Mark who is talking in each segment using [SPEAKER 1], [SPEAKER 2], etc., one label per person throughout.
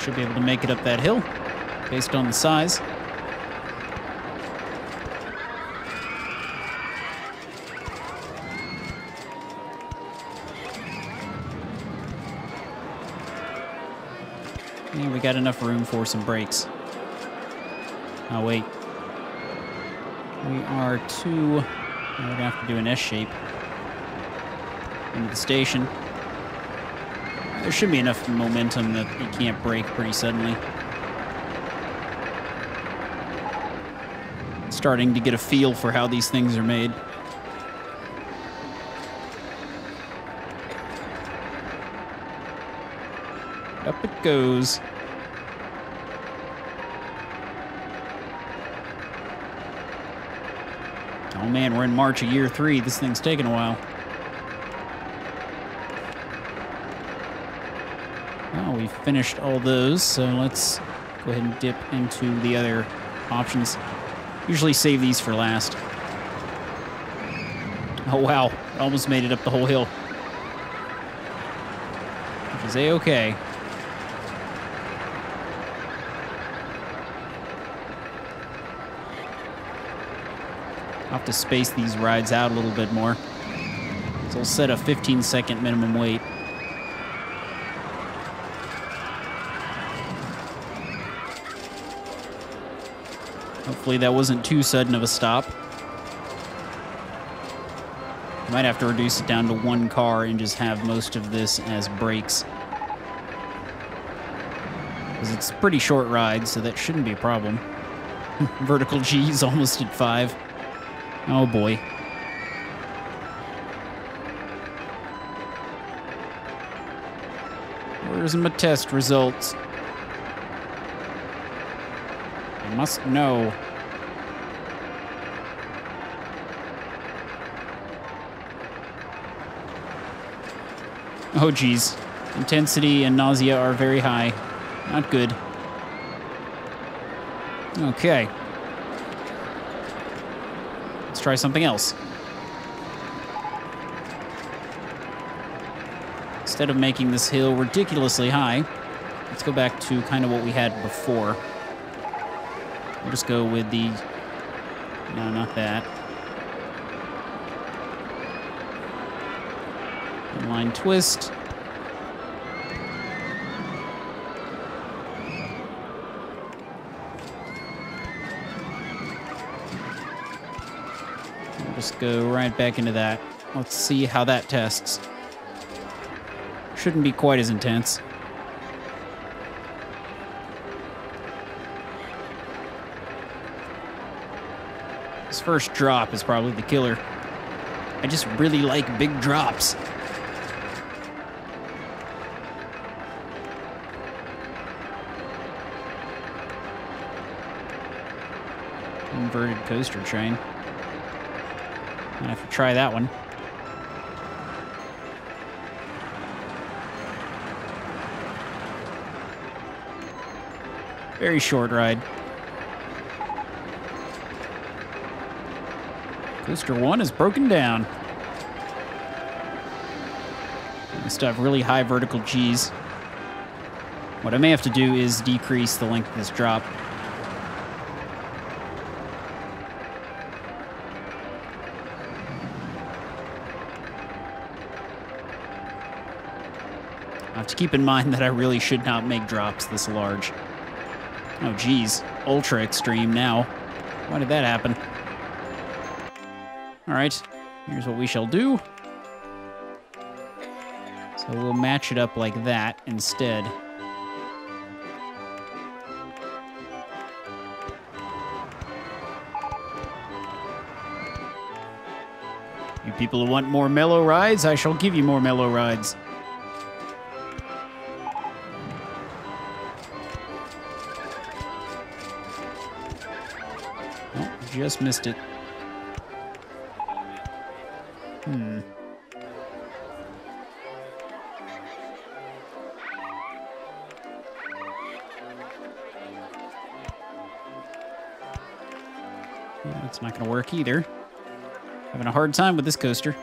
[SPEAKER 1] Should be able to make it up that hill, based on the size. And we got enough room for some brakes. Oh, wait. We are too... We're going to have to do an S shape into the station. There should be enough momentum that you can't brake pretty suddenly. Starting to get a feel for how these things are made. Up it goes. Oh man, we're in March of year 3. This thing's taking a while. Oh, we've finished all those, so let's go ahead and dip into the other options. Usually save these for last. Oh wow, almost made it up the whole hill. Which is A-okay. I'll have to space these rides out a little bit more. So we'll set a 15-second minimum wait. Hopefully that wasn't too sudden of a stop. Might have to reduce it down to 1 car and just have most of this as brakes. Because it's a pretty short ride, so that shouldn't be a problem. Vertical G is almost at 5. Oh boy. Where's my test results? I must know. Oh geez. Intensity and nausea are very high. Not good. Okay. Let's try something else. Instead of making this hill ridiculously high, let's go back to kind of what we had before. We'll just go with the... No, not that. Inline twist. Just go right back into that. Let's see how that tests. Shouldn't be quite as intense. This first drop is probably the killer. I just really like big drops. Inverted coaster train. I have to try that one. Very short ride. Coaster 1 is broken down. Must have really high vertical Gs. What I may have to do is decrease the length of this drop. I have to keep in mind that I really should not make drops this large. Oh geez, ultra extreme now. Why did that happen? Alright, here's what we shall do. So we'll match it up like that instead. You people who want more mellow rides, I shall give you more mellow rides. Oh, just missed it. That's not going to work either. Having a hard time with this coaster.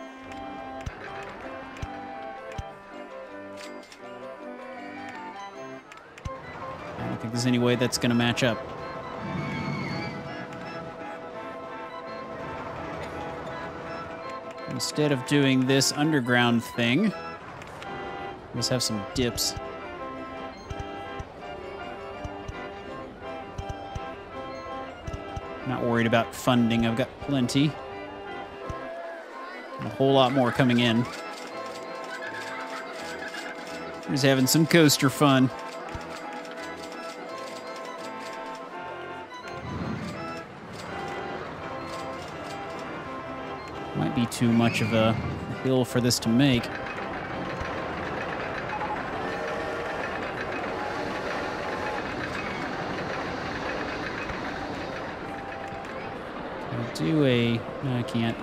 [SPEAKER 1] there's any way that's going to match up. Instead of doing this underground thing, let's have some dips. Not worried about funding. I've got plenty. And a whole lot more coming in. Just having some coaster fun. Might be too much of a hill for this to make. No, I can't.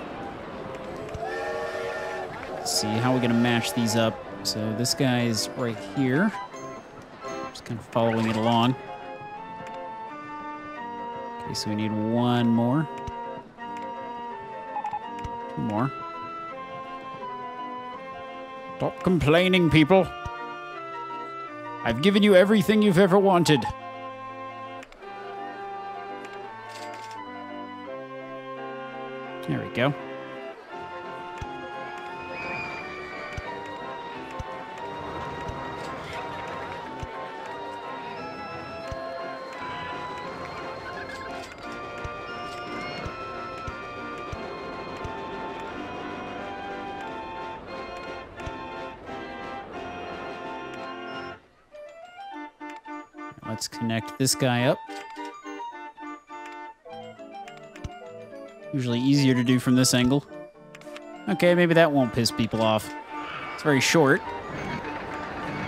[SPEAKER 1] Let's see, how are we going to match these up? So this guy's right here. Just kind of following it along. Okay, so we need one more. Two more. Stop complaining, people. I've given you everything you've ever wanted. There we go. Let's connect this guy up. Usually easier to do from this angle. Okay, maybe that won't piss people off. It's very short.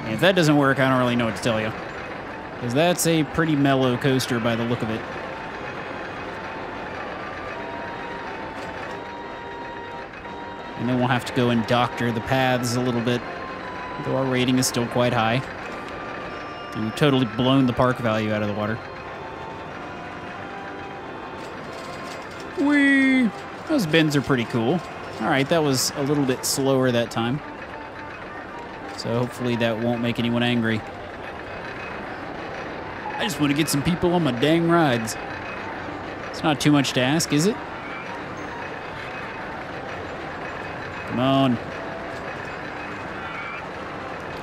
[SPEAKER 1] And if that doesn't work, I don't really know what to tell you. Because that's a pretty mellow coaster by the look of it. And then we'll have to go and doctor the paths a little bit. Though our rating is still quite high. And we've totally blown the park value out of the water. Whee! Those bends are pretty cool. Alright, that was a little bit slower that time. So hopefully that won't make anyone angry. I just want to get some people on my dang rides. It's not too much to ask, is it? Come on.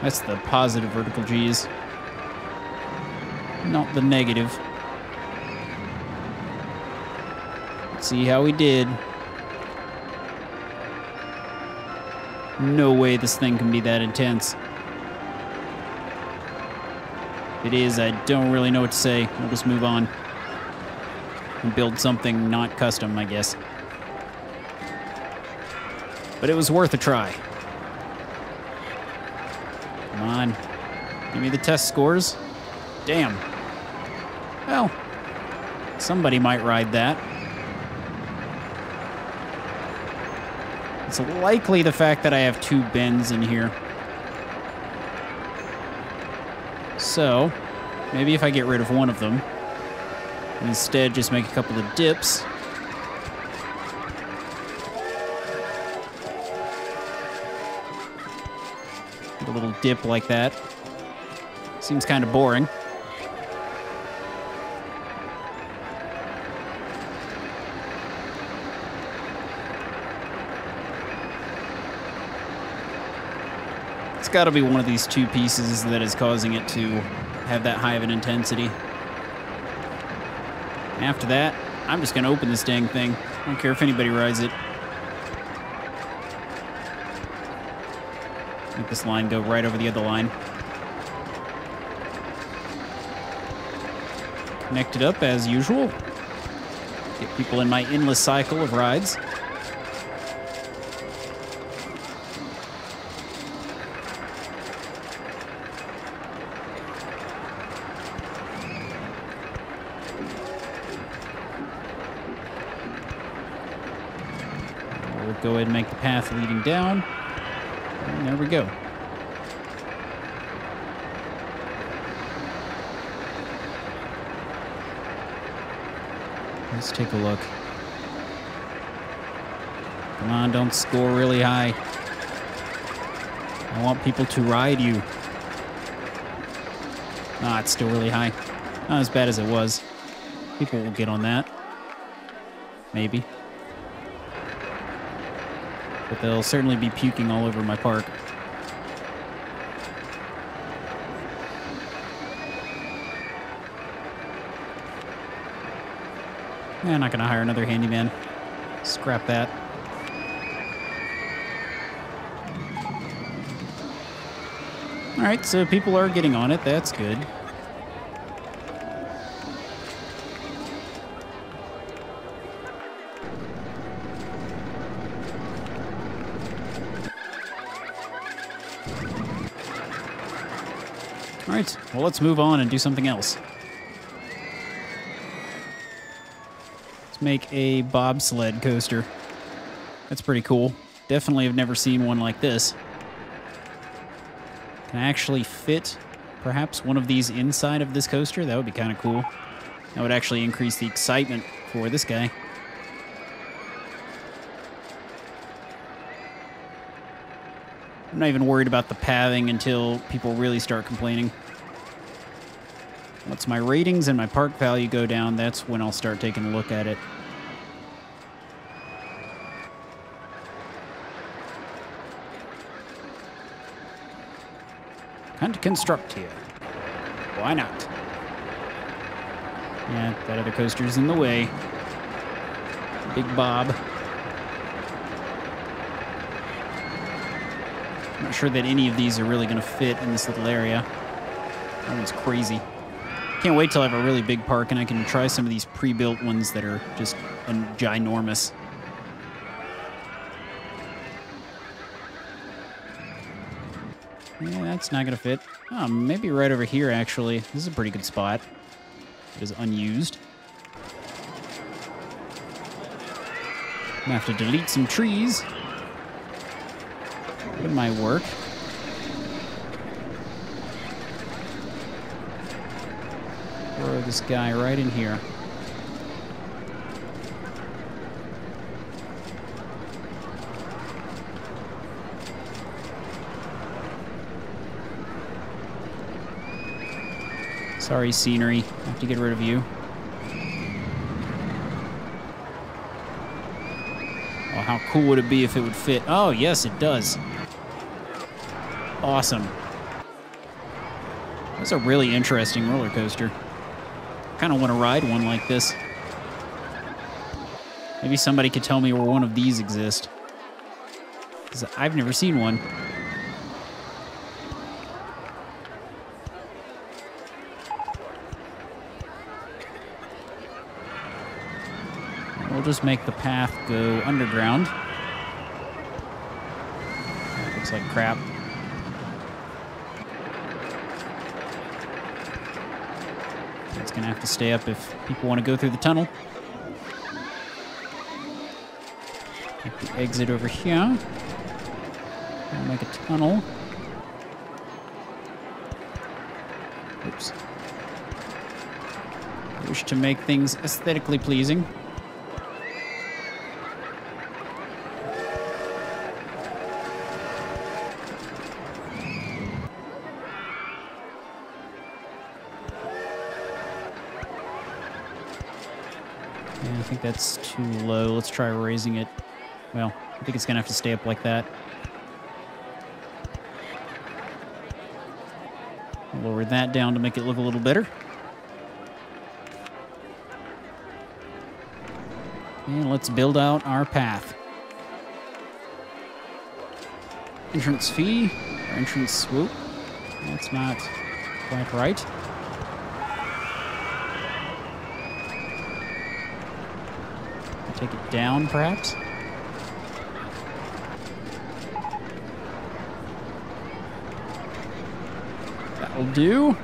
[SPEAKER 1] That's the positive vertical G's. Not the negative. Let's see how we did. No way this thing can be that intense. If it is, I don't really know what to say. We'll just move on. And build something not custom, I guess. But it was worth a try. Come on. Give me the test scores. Damn. Well, somebody might ride that. It's likely the fact that I have two bends in here. So, maybe if I get rid of one of them, and instead just make a couple of dips. A little dip like that. Seems kind of boring. It's got to be one of these two pieces that is causing it to have that high of an intensity. And after that, I'm just going to open this dang thing. I don't care if anybody rides it. Make this line go right over the other line. Connect it up as usual. Get people in my endless cycle of rides. We'll go ahead and make the path leading down. And there we go. Let's take a look. Come on, don't score really high. I want people to ride you. Ah, it's still really high. Not as bad as it was. People will get on that. Maybe. But they'll certainly be puking all over my park. I'm not going to hire another handyman. Scrap that. All right, so people are getting on it. That's good. All right, well, let's move on and do something else. Let's make a bobsled coaster. That's pretty cool. Definitely have never seen one like this. Can I actually fit perhaps one of these inside of this coaster? That would be kind of cool. That would actually increase the excitement for this guy. I'm not even worried about the pathing until people really start complaining. Once my ratings and my park value go down, that's when I'll start taking a look at it. Can't construct here. Why not? Yeah, that other coaster's in the way. Big Bob. I'm not sure that any of these are really going to fit in this little area. That one's crazy. Can't wait till I have a really big park and I can try some of these pre-built ones that are just ginormous. Yeah, that's not going to fit. Oh, maybe right over here, actually. This is a pretty good spot. It is unused. I'm going to have to delete some trees. It might work. Throw this guy right in here. Sorry, scenery. I have to get rid of you. Oh, how cool would it be if it would fit? Oh, yes, it does. Awesome. That's a really interesting roller coaster. Kind of want to ride one like this. Maybe somebody could tell me where one of these exists. Because I've never seen one. We'll just make the path go underground. That looks like crap. It's gonna have to stay up if people want to go through the tunnel. Make the exit over here. We'll make a tunnel. Oops. I wish to make things aesthetically pleasing. I think that's too low. Let's try raising it. Well, I think it's going to have to stay up like that. Lower that down to make it look a little better. And let's build out our path. Entrance fee, or entrance swoop. That's not quite right. Take it down, perhaps? That'll do.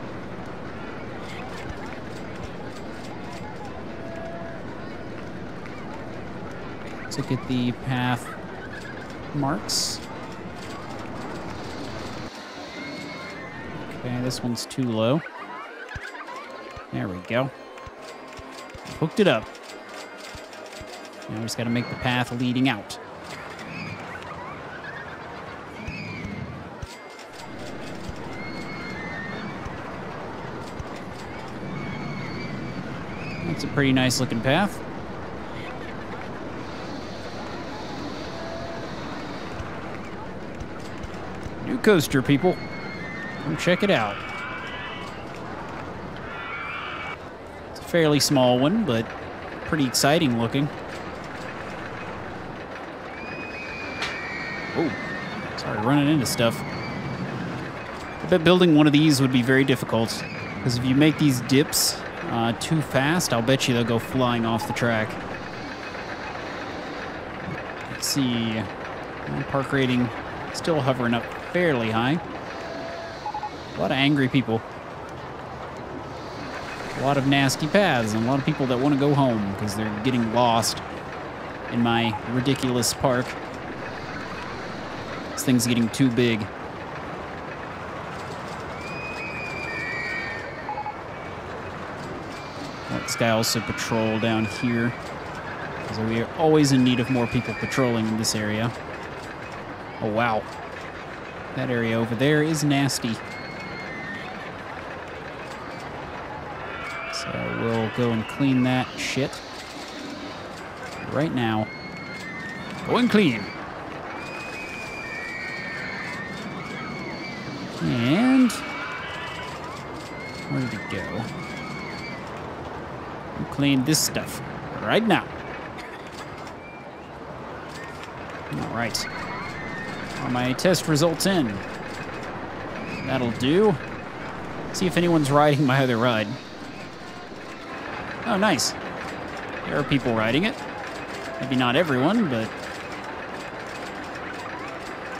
[SPEAKER 1] Let's look at the path marks. Okay, this one's too low. There we go. Hooked it up. Now we just got to make the path leading out. It's a pretty nice looking path. New coaster, people. Come check it out. It's a fairly small one, but pretty exciting looking. Oh, sorry, running into stuff. I bet building one of these would be very difficult, because if you make these dips too fast, I'll bet you they'll go flying off the track. Let's see. Park rating still hovering up fairly high. A lot of angry people. A lot of nasty paths, and a lot of people that want to go home because they're getting lost in my ridiculous park. This thing's getting too big. This guy also patrol down here, because we are always in need of more people patrolling in this area. Oh, wow. That area over there is nasty. So we'll go and clean that shit right now. Going clean. And where did it go? We'll clean this stuff right now. All right. Are my test results in? That'll do. See if anyone's riding my other ride. Oh, nice. There are people riding it. Maybe not everyone, but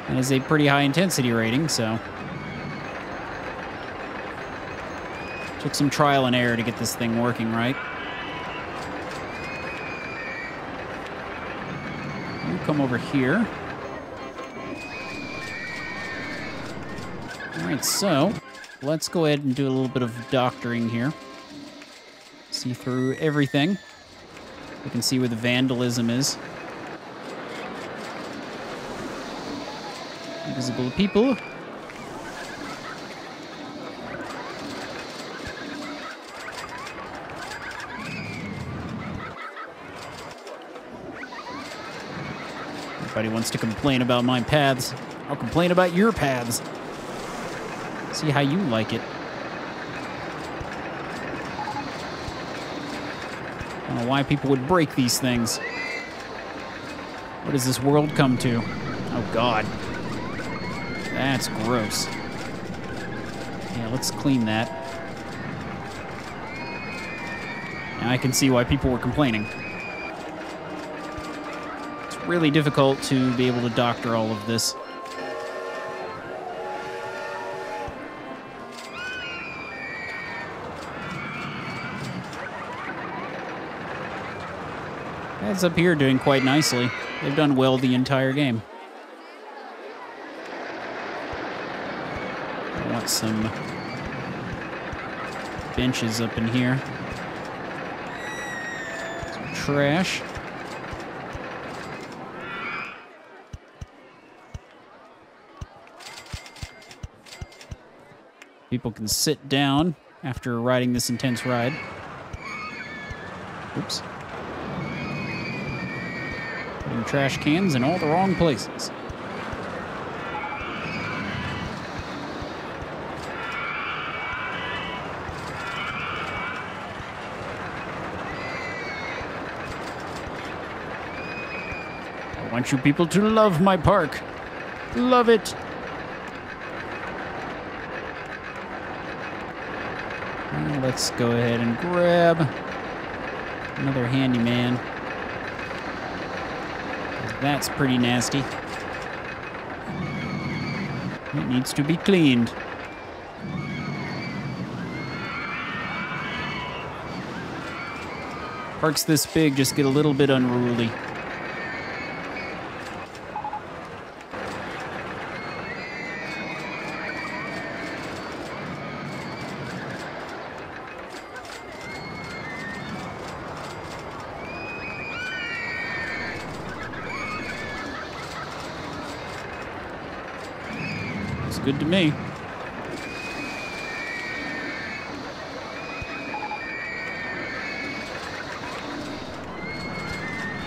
[SPEAKER 1] it is a pretty high intensity rating, so. Took some trial and error to get this thing working right. You come over here. All right, so let's go ahead and do a little bit of doctoring here. See through everything. We can see where the vandalism is. Invisible people. Everybody wants to complain about my paths. I'll complain about your paths. See how you like it. I don't know why people would break these things. What does this world come to? Oh, God. That's gross. Yeah, let's clean that. Now I can see why people were complaining. It's really difficult to be able to doctor all of this. Guys up here doing quite nicely. They've done well the entire game. I want some benches up in here. Some trash. People can sit down after riding this intense ride. Oops. Putting trash cans in all the wrong places. I want you people to love my park. Love it. Well, let's go ahead and grab another handyman. That's pretty nasty. It needs to be cleaned. Parks this big just get a little bit unruly. Good to me.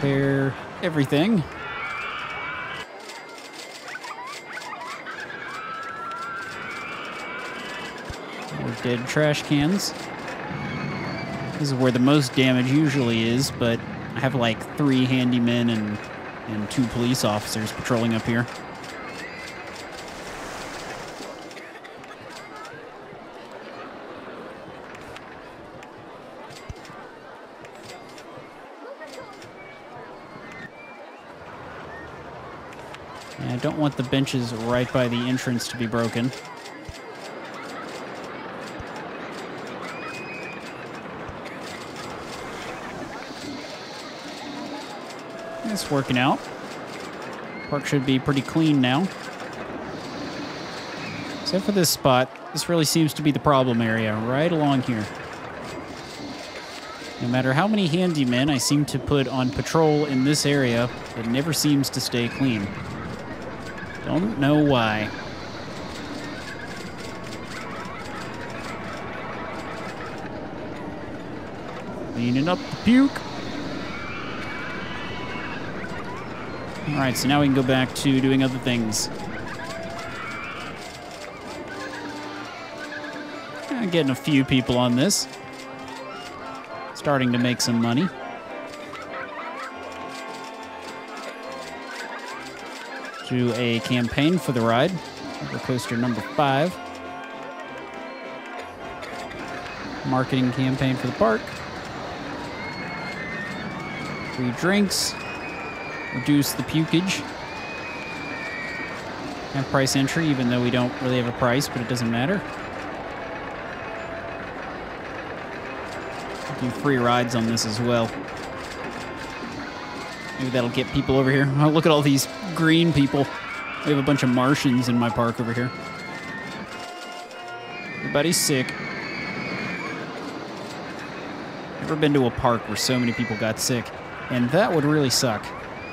[SPEAKER 1] repair everything. More dead trash cans. This is where the most damage usually is, but I have like 3 handymen and 2 police officers patrolling up here. And I don't want the benches right by the entrance to be broken. It's working out. Park should be pretty clean now. Except for this spot. This really seems to be the problem area, right along here. No matter how many handymen I seem to put on patrol in this area, it never seems to stay clean. Don't know why. Cleaning up the puke. Alright, so now we can go back to doing other things. Getting a few people on this. Starting to make some money. Do a campaign for the ride. RollerCoaster number 5. Marketing campaign for the park. Free drinks. Reduce the pukage. Have price entry, even though we don't really have a price, but it doesn't matter. Do free rides on this as well. Maybe that'll get people over here. Oh, look at all these green people. We have a bunch of Martians in my park over here. Everybody's sick. Never been to a park where so many people got sick. And that would really suck.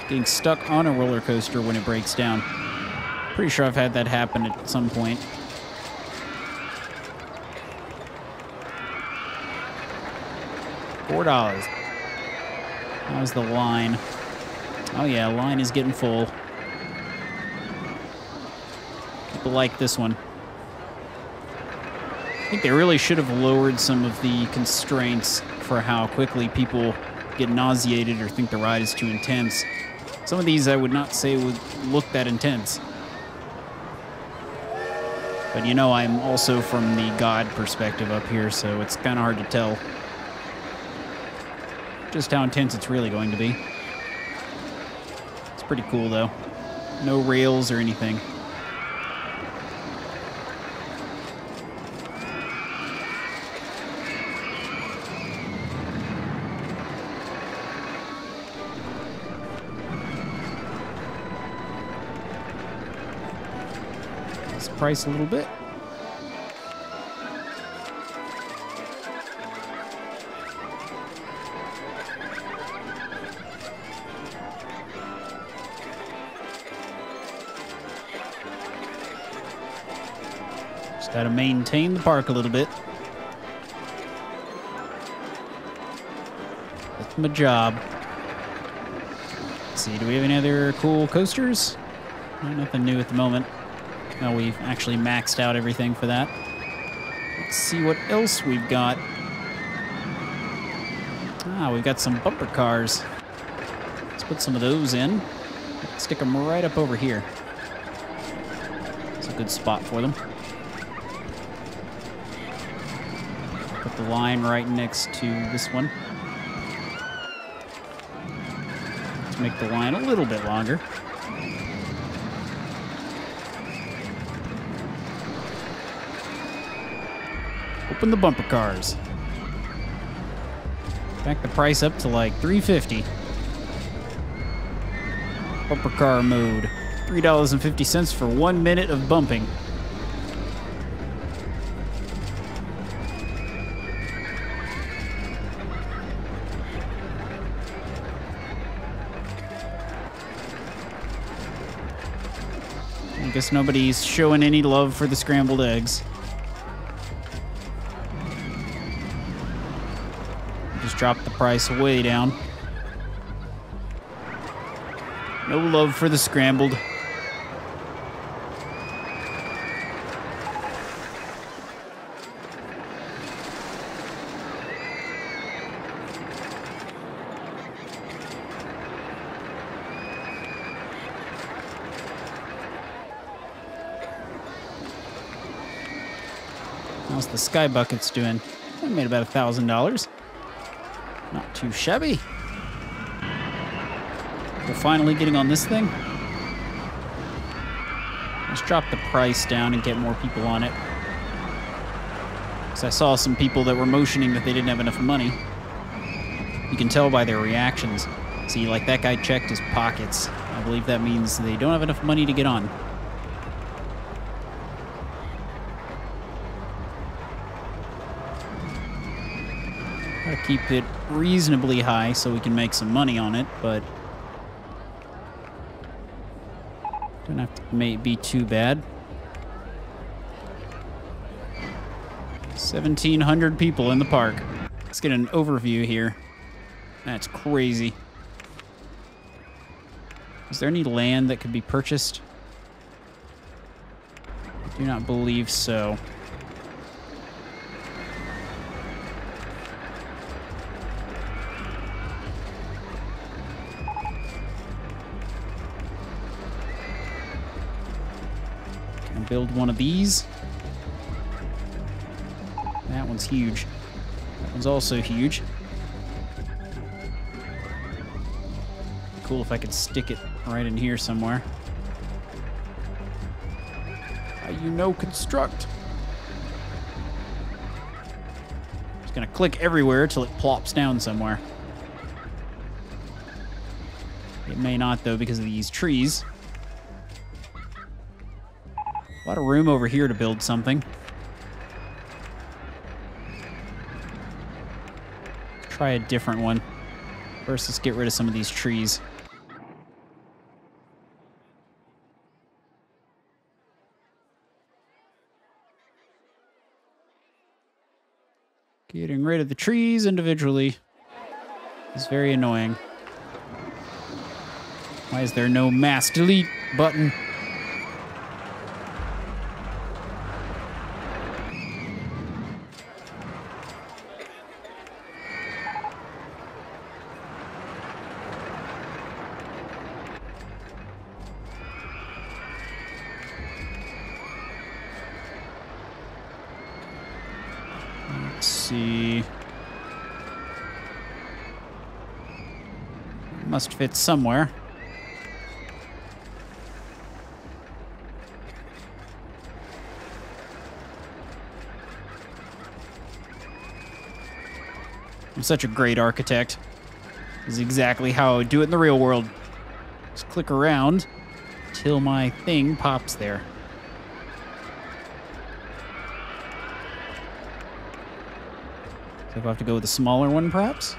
[SPEAKER 1] Getting stuck on a roller coaster when it breaks down. Pretty sure I've had that happen at some point. $4. How's the line? Oh yeah, line is getting full. People like this one. I think they really should have lowered some of the constraints for how quickly people get nauseated or think the ride is too intense. Some of these I would not say would look that intense. But you know, I'm also from the God perspective up here, so it's kind of hard to tell just how intense it's really going to be. It's pretty cool, though. No rails or anything. Let's price a little bit. Got to maintain the park a little bit. That's my job. Let's see, do we have any other cool coasters? Nothing new at the moment. No, we've actually maxed out everything for that. Let's see what else we've got. Ah, we've got some bumper cars. Let's put some of those in. Stick them right up over here. It's a good spot for them. Put the line right next to this one. Let's make the line a little bit longer. Open the bumper cars. Back the price up to like $3.50. Bumper car mode. $3.50 for 1 minute of bumping. I guess nobody's showing any love for the scrambled eggs. Just drop the price way down. No love for the scrambled. How's the sky buckets doing? I made about $1,000. Not too shabby. We're finally getting on this thing. Let's drop the price down and get more people on it. Because I saw some people that were motioning that they didn't have enough money. You can tell by their reactions. See, like that guy checked his pockets. I believe that means they don't have enough money to get on. Gotta keep it reasonably high so we can make some money on it, but don't have to be too bad. 1,700 people in the park. Let's get an overview here. That's crazy. Is there any land that could be purchased? I do not believe so. Build one of these. That one's huge. That one's also huge. Cool if I could stick it right in here somewhere. Construct. Just gonna click everywhere till it plops down somewhere. It may not though because of these trees. A lot of room over here to build something. Let's try a different one. First, let's get rid of some of these trees. Getting rid of the trees individually is very annoying. Why is there no mass delete button? Let's see. Must fit somewhere. I'm such a great architect. This is exactly how I would do it in the real world. Just click around till my thing pops there. So if I have to go with a smaller one, perhaps?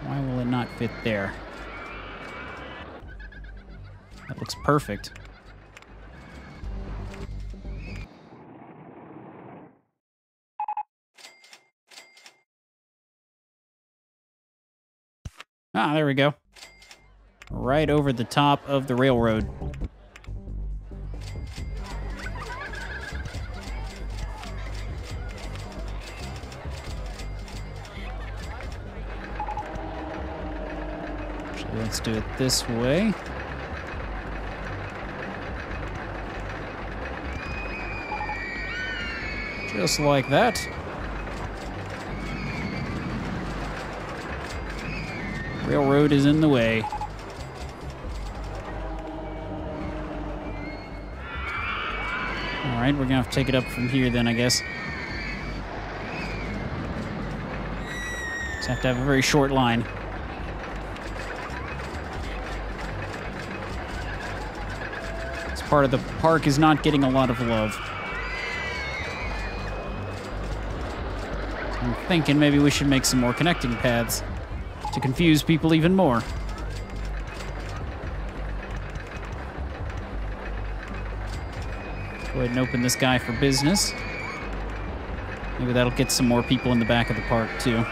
[SPEAKER 1] Why will it not fit there? That looks perfect. Ah, there we go. Right over the top of the railroad. Actually, let's do it this way. Just like that. Railroad is in the way. Alright, we're gonna have to take it up from here then, I guess. Just have to have a very short line. This part of the park is not getting a lot of love. So I'm thinking maybe we should make some more connecting paths to confuse people even more. Go ahead and open this guy for business. Maybe that'll get some more people in the back of the park, too.